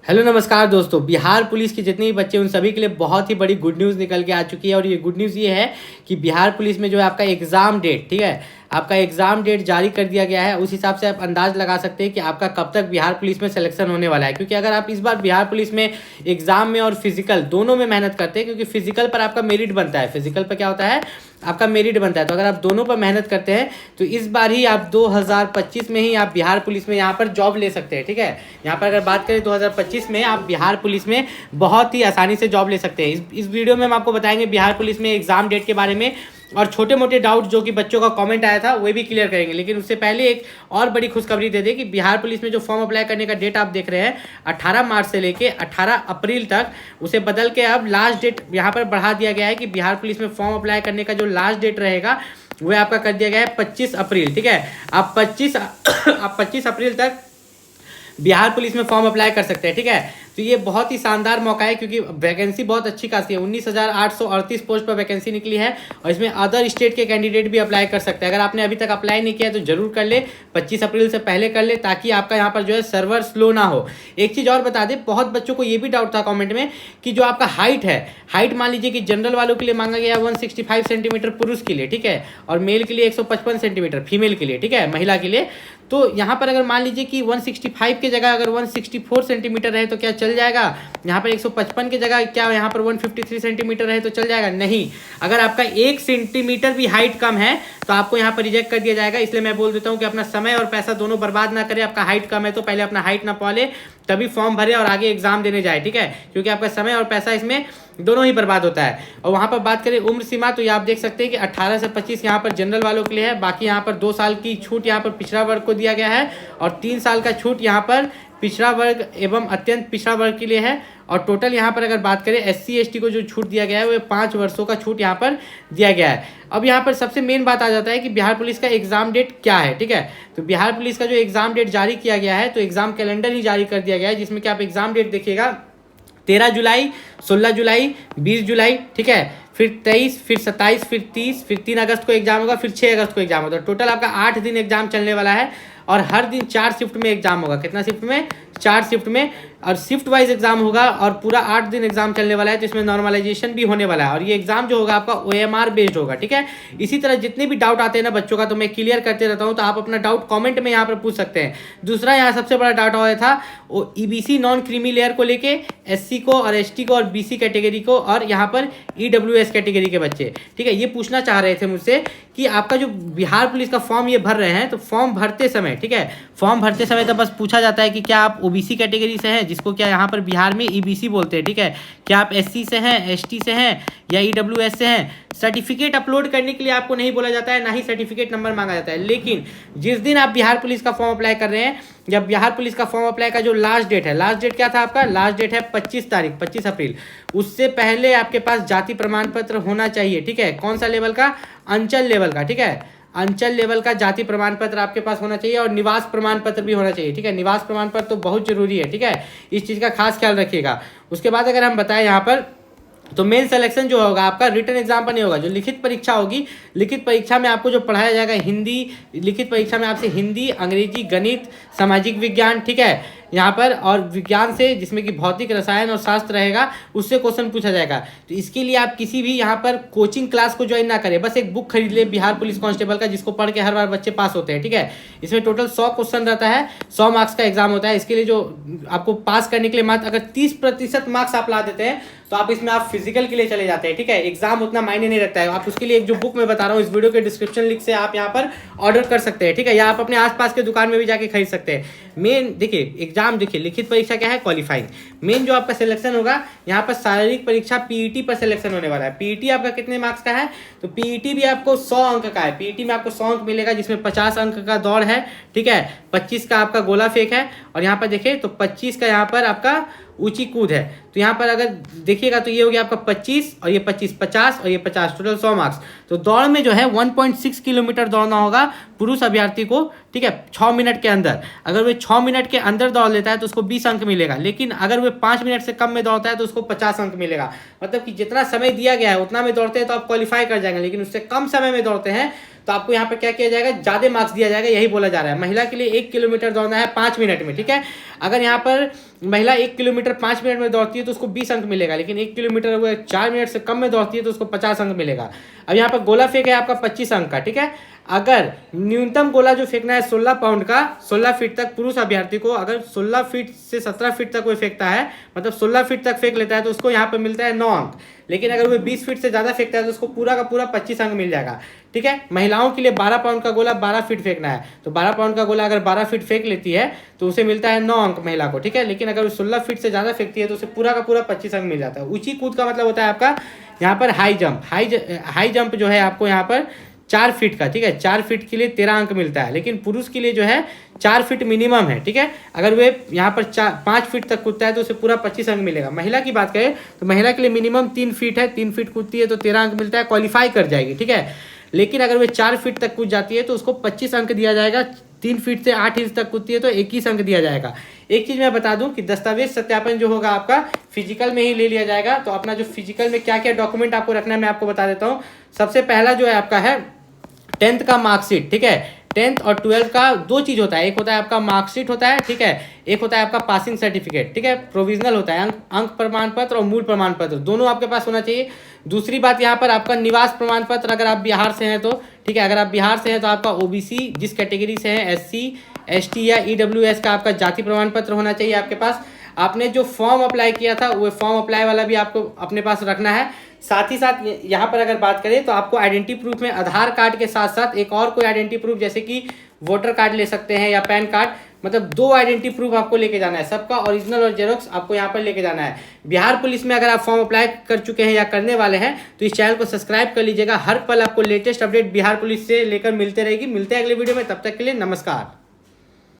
Hello नमस्कार दोस्तों। Bihar police के जितने भी बच्चे उन सभी के लिए बहुत ही बड़ी गुड न्यूज़ निकल के आ चुकी है। और ये गुड न्यूज़ ये है कि बिहार पुलिस में जो है आपका एग्ज़ाम डेट, ठीक है, आपका एग्ज़ाम डेट जारी कर दिया गया है। उस हिसाब से आप अंदाज़ लगा सकते हैं कि आपका कब तक बिहार पुलिस में सिलेक्शन होने वाला है। क्योंकि अगर आप इस बार बिहार पुलिस में एग्ज़ाम में और फिजिकल दोनों में मेहनत करते हैं, क्योंकि फिजिकल पर आपका मेरिट बनता है, फिजिकल पर क्या होता है, आपका मेरिट बनता है। तो अगर आप दोनों पर मेहनत करते हैं तो इस बार ही आप 2025 में ही आप बिहार पुलिस में यहाँ पर जॉब ले सकते हैं। ठीक है, यहाँ पर अगर बात करें 2025 में आप बिहार पुलिस में बहुत ही आसानी से जॉब ले सकते हैं। इस वीडियो में हम आपको बताएंगे बिहार पुलिस में एग्ज़ाम डेट के बारे में, और छोटे मोटे डाउट जो कि बच्चों का कमेंट आया था वो भी क्लियर करेंगे। लेकिन उससे पहले एक और बड़ी खुशखबरी दे दें कि बिहार पुलिस में जो फॉर्म अप्लाई करने का डेट आप देख रहे हैं 18 मार्च से लेके 18 अप्रैल तक, उसे बदल के अब लास्ट डेट यहाँ पर बढ़ा दिया गया है कि बिहार पुलिस में फॉर्म अप्लाई करने का जो लास्ट डेट रहेगा वह आपका कर दिया गया है 25 अप्रैल। ठीक है, आप 25 अप्रैल तक बिहार पुलिस में फॉर्म अप्लाई कर सकते हैं। ठीक है, तो ये बहुत ही शानदार मौका है क्योंकि वैकेंसी बहुत अच्छी खासी है। 19,838 पोस्ट पर वैकेंसी निकली है और इसमें अदर स्टेट के कैंडिडेट भी अप्लाई कर सकते हैं। अगर आपने अभी तक अप्लाई नहीं किया तो जरूर कर ले, 25 अप्रैल से पहले कर ले, ताकि आपका यहाँ पर जो है सर्वर स्लो ना हो। एक चीज़ और बता दें, बहुत बच्चों को ये भी डाउट था कॉमेंट में कि जो आपका हाइट है, हाइट मान लीजिए कि जनरल वालों के लिए मांगा गया 165 सेंटीमीटर पुरुष के लिए, ठीक है, और मेल के लिए 155 सेंटीमीटर फीमेल के लिए, ठीक है, महिला के लिए। तो यहाँ पर अगर मान लीजिए कि 165 की जगह अगर 164 सेंटीमीटर है तो क्या चल जाएगा? यहाँ पर 155 की जगह क्या यहाँ पर 153 सेंटीमीटर है तो चल जाएगा? नहीं, अगर आपका 1 सेंटीमीटर भी हाइट कम है तो आपको यहाँ पर रिजेक्ट कर दिया जाएगा। इसलिए मैं बोल देता हूँ कि अपना समय और पैसा दोनों बर्बाद ना करें। आपका हाइट कम है तो पहले अपना हाइट ना पाले, तभी फॉर्म भरे और आगे एग्जाम देने जाए। ठीक है, क्योंकि आपका समय और पैसा इसमें दोनों ही बर्बाद होता है। और वहाँ पर बात करें उम्र सीमा, तो ये आप देख सकते हैं कि 18 से 25 यहाँ पर जनरल वालों के लिए है। बाकी यहाँ पर 2 साल की छूट यहाँ पर पिछड़ा वर्ग को दिया गया है और 3 साल का छूट यहाँ पर पिछड़ा वर्ग एवं अत्यंत पिछड़ा वर्ग के लिए है। और टोटल यहाँ पर अगर बात करें SC ST को जो छूट दिया गया है वो 5 वर्षों का छूट यहाँ पर दिया गया है। अब यहाँ पर सबसे मेन बात आ जाता है कि बिहार पुलिस का एग्जाम डेट क्या है। ठीक है, तो बिहार पुलिस का जो एग्जाम डेट जारी किया गया है, तो एग्जाम कैलेंडर ही जारी कर दिया गया है, जिसमें कि आप एग्जाम डेट देखिएगा 13 जुलाई, 16 जुलाई, 20 जुलाई, ठीक है, फिर 23, फिर 27, फिर 30, फिर 3 अगस्त को एग्जाम होगा, फिर 6 अगस्त को एग्जाम होगा। टोटल आपका 8 दिन एग्जाम चलने वाला है और हर दिन 4 शिफ्ट में एग्जाम होगा। कितना शिफ्ट में? 4 शिफ्ट में, और शिफ्ट वाइज एग्जाम होगा और पूरा 8 दिन एग्जाम चलने वाला है। तो इसमें नॉर्मलाइजेशन भी होने वाला है और ये एग्जाम जो होगा आपका OMR बेस्ड होगा। ठीक है, इसी तरह जितने भी डाउट आते हैं ना बच्चों का, तो मैं क्लियर करते रहता हूँ, तो आप अपना डाउट कमेंट में यहाँ पर पूछ सकते हैं। दूसरा यहाँ सबसे बड़ा डाउट आया था वो EBC नॉन क्रीमी लेयर को लेके, SC को और ST को और BC कैटेगरी को, और यहाँ पर EWS कैटेगरी के बच्चे। ठीक है, ये पूछना चाह रहे थे मुझसे कि आपका जो बिहार पुलिस का फॉर्म ये भर रहे हैं, तो फॉर्म भरते समय, ठीक है, फॉर्म भरते समय तो बस पूछा जाता है कि क्या आप OBC कैटेगरी से हैं, जिसको क्या यहाँ पर बिहार में EBC बोलते हैं। ठीक है, क्या आप SC से हैं, ST से हैं या EWS से हैं। सर्टिफिकेट अपलोड करने के लिए आपको नहीं बोला जाता है, ना ही सर्टिफिकेट नंबर मांगा जाता है। लेकिन जिस दिन आप बिहार पुलिस का फॉर्म अप्लाई कर रहे हैं, जब बिहार पुलिस का फॉर्म अप्लाई का जो लास्ट डेट है, लास्ट डेट क्या था आपका? लास्ट डेट है 25 तारीख, 25 अप्रैल। उससे पहले आपके पास जाति प्रमाण पत्र होना चाहिए। ठीक है, कौन सा लेवल का? अंचल लेवल का। ठीक है, अंचल लेवल का जाति प्रमाण पत्र आपके पास होना चाहिए और निवास प्रमाण पत्र भी होना चाहिए। ठीक है, निवास प्रमाण पत्र तो बहुत जरूरी है। ठीक है, इस चीज़ का खास ख्याल रखिएगा। उसके बाद अगर हम बताएं यहाँ पर, तो मेन सिलेक्शन जो होगा आपका रिटन एग्जाम पर नहीं होगा, जो लिखित परीक्षा होगी, लिखित परीक्षा में आपको जो पढ़ाया जाएगा हिंदी, लिखित परीक्षा में आपसे हिंदी, अंग्रेजी, गणित, सामाजिक विज्ञान, ठीक है, यहाँ पर, और विज्ञान से जिसमें कि भौतिक, रसायन और शास्त्र रहेगा, उससे क्वेश्चन पूछा जाएगा। तो इसके लिए आप किसी भी यहाँ पर कोचिंग क्लास को ज्वाइन ना करें, बस एक बुक खरीद ले बिहार पुलिस कांस्टेबल का, जिसको पढ़ के हर बार बच्चे पास होते हैं। ठीक है, इसमें टोटल 100 क्वेश्चन रहता है, 100 मार्क्स का एग्जाम होता है। इसके लिए जो आपको पास करने के लिए मात्र अगर 30% मार्क्स आप ला देते हैं तो आप इसमें आप फिजिकल के लिए चले जाते हैं। ठीक है, एग्जाम उतना मायने नहीं रखता है। आप उसके लिए एक जो बुक मैं बता रहा हूँ, इस वीडियो के डिस्क्रिप्शन लिंक से आप यहाँ पर ऑर्डर कर सकते हैं। ठीक है, या आप अपने आसपास के दुकान में भी जाके खरीद सकते हैं। मेन देखिए एग्जाम, देखिए लिखित परीक्षा क्या है? क्वालिफाइंग। मेन जो आपका सिलेक्शन होगा यहाँ पर शारीरिक परीक्षा PET पर सिलेक्शन होने वाला है। PET आपका कितने मार्क्स का है? तो PET भी आपको 100 अंक का है। PET में आपको 100 अंक मिलेगा, जिसमें 50 अंक का दौड़ है। ठीक है, 25 का आपका गोला फेंक है, और यहाँ पर देखिए तो 25 का यहाँ पर आपका ऊंची कूद है। तो यहाँ पर अगर देखिएगा तो ये हो गया आपका 25 और ये 25, 50 और ये 50, टोटल 100 मार्क्स। तो दौड़ में जो है 1.6 किलोमीटर दौड़ना होगा पुरुष अभ्यर्थी को। ठीक है, 6 मिनट के अंदर। अगर वे 6 मिनट के अंदर दौड़ लेता है तो उसको 20 अंक मिलेगा, लेकिन अगर वे 5 मिनट से कम में दौड़ता है तो उसको 50 अंक मिलेगा। मतलब कि जितना समय दिया गया है उतना में दौड़ते हैं तो आप क्वालिफाई कर जाएंगे, लेकिन उससे कम समय में दौड़ते हैं तो तो आपको यहाँ पर क्या किया जाएगा, ज़्यादा मार्क्स दिया जाएगा, यही बोला जा रहा है। महिला के लिए 1 किलोमीटर दौड़ना है 5 मिनट में, ठीक है। अगर यहाँ पर महिला 1 किलोमीटर 5 मिनट में दौड़ती है तो उसको 20 अंक मिलेगा, लेकिन 1 किलोमीटर वो 4 मिनट से कम में दौड़ती है तो उसको 50 अंक मिलेगा। अब यहाँ पर गोला फेंक है आपका 25 अंक का, ठीक है। अगर न्यूनतम गोला जो फेंकना है 16 पाउंड का 16 फीट तक, पुरुष अभ्यर्थी को अगर 16 फीट से 17 फीट तक वो फेंकता है, मतलब 16 फीट तक फेंक लेता है तो उसको यहाँ पर मिलता है 9 अंक। लेकिन अगर वो 20 फीट से ज़्यादा फेंकता है तो उसको पूरा का पूरा 25 अंक मिल जाएगा, ठीक है। महिलाओं के लिए 12 पाउंड का गोला 12 फीट फेंकना है, तो 12 पाउंड का गोला अगर 12 फीट फेंक लेती है तो उसे मिलता है 9 अंक महिला को, ठीक है। लेकिन अगर वो 16 फीट से ज़्यादा फेंकती है तो उसे पूरा का पूरा 25 अंक मिल जाता है। ऊंची कूद का मतलब होता है आपका यहाँ पर हाई जंप। हाई जंप जो है आपको यहाँ पर 4 फीट का, ठीक है। 4 फीट के लिए 13 अंक मिलता है, लेकिन पुरुष के लिए जो है 4 फीट मिनिमम है, ठीक है। अगर वे यहाँ पर 5 फीट तक कूदता है तो उसे पूरा 25 अंक मिलेगा। महिला की बात करें तो महिला के लिए मिनिमम 3 फीट है, 3 फीट कूदती है तो 13 अंक मिलता है, क्वालिफाई कर जाएगी, ठीक है। लेकिन अगर वे 4 फीट तक कूद जाती है तो उसको 25 अंक दिया जाएगा। 3 फीट से 8 इंच तक कूदती है तो 21 अंक दिया जाएगा। एक चीज़ मैं बता दूं कि दस्तावेज सत्यापन जो होगा आपका फिजिकल में ही ले लिया जाएगा। तो अपना जो फिजिकल में क्या क्या डॉक्यूमेंट आपको रखना है मैं आपको बता देता हूँ। सबसे पहला जो है आपका है 10th का मार्कशीट, ठीक है। 10th और 12th का 2 चीज़ होता है, एक होता है आपका मार्कशीट होता है, ठीक है, एक होता है आपका पासिंग सर्टिफिकेट, ठीक है। प्रोविजनल होता है, अंक प्रमाण पत्र और मूल प्रमाण पत्र दोनों आपके पास होना चाहिए। दूसरी बात यहाँ पर आपका निवास प्रमाण पत्र, अगर आप बिहार से हैं तो, ठीक है। अगर आप बिहार से हैं तो आपका ओबीसी जिस कैटेगरी से हैं, SC ST या EWS का आपका जाति प्रमाण पत्र होना चाहिए आपके पास। आपने जो फॉर्म अप्लाई किया था वो फॉर्म अप्लाई वाला भी आपको अपने पास रखना है। साथ ही साथ यहाँ पर अगर बात करें तो आपको आइडेंटिटी प्रूफ में आधार कार्ड के साथ साथ एक और कोई आइडेंटिटी प्रूफ जैसे कि वोटर कार्ड ले सकते हैं या पैन कार्ड, मतलब 2 आइडेंटिटी प्रूफ आपको लेके जाना है। सबका ओरिजिनल और जेरोक्स आपको यहाँ पर लेके जाना है। बिहार पुलिस में अगर आप फॉर्म अप्लाई कर चुके हैं या करने वाले हैं तो इस चैनल को सब्सक्राइब कर लीजिएगा। हर पल आपको लेटेस्ट अपडेट बिहार पुलिस से लेकर मिलते रहेगी। मिलते हैं अगले वीडियो में, तब तक के लिए नमस्कार।